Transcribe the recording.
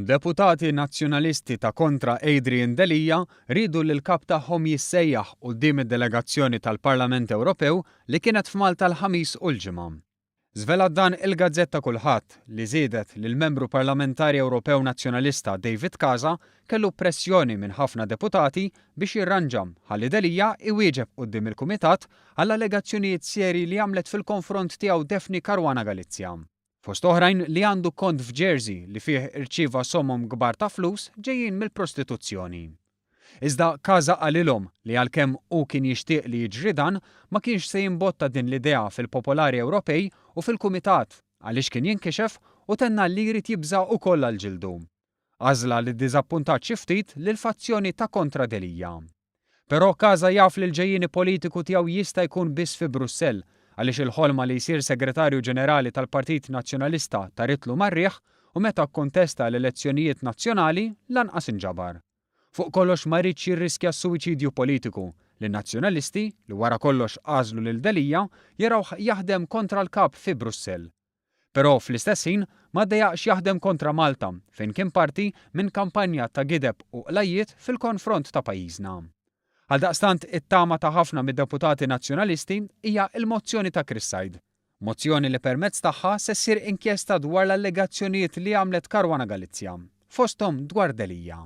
Deputati nazzjonalisti ta' kontra Adrian Delija ridu li l-kap tagħhom jissejjaħ quddiem id-delegazzjoni tal-Parlament Ewropew li kienet f'Malta l-ħamis u l-ġimgħa. Żvelat dan il-Gazzetta Kulħadd li żiedet li l-membru parlamentari Ewropew nazzjonalista David Casa kellu pressjoni minn ħafna deputati biex jirranġam ħalli Delija iwieġeb quddiem il-Kumitat għall allegazzjonijiet serji li għamlet fil-konfront tiegħu Daphne Caruana Galizia. Fost oħrajn li għandu kont f'Jersey li fih irċieva sommom kbar ta' flus ġejjin mill-prostituzzjoni. Iżda Casa qalilhom li għalkemm hu kien jixtieq li jiġri dan ma kienx se jimbotta din l-idea fil-popolari Ewropej u fil-Kumitat għaliex kien jinkixef u tenna li jrid jibża wkoll għal ġildu. Għażla li ddiżappuntat xi ftit lill-fazzjoni ta' kontra Delija. Però Casa jaf li l-ġejjieni politiku tiegħu jista' jkun biss fi Brussell għaliex il-ħolma li jsir Segretarju Ġenerali tal-Partit Nazzjonalista taritlu marrieħ u meta kkontesta l-elezzjonijiet nazzjonali lanqas inġabar. Fuq kollox ma rridx jirriskja s-suwiċidju politiku li n-nazzjonalisti li wara kollox għażlu lil Delija jarawh jaħdem kontra l-kap fi Brussell. Però fl-istess ħin ma ddejjaqx jaħdem kontra Malta fejn kien parti minn kampanja ta' gideb u qlajiet fil-konfront ta' pajjiżna. Għaldaqstant it-tama ta' ħafna mid-deputati nazzjonalisti hija l-mozzjoni ta' Chris Said. Mozzjoni li permezz tagħha se ssir inkjesta dwar l-allegazzjonijiet li għamlet Caruana Galizia, fosthom dwar Delija.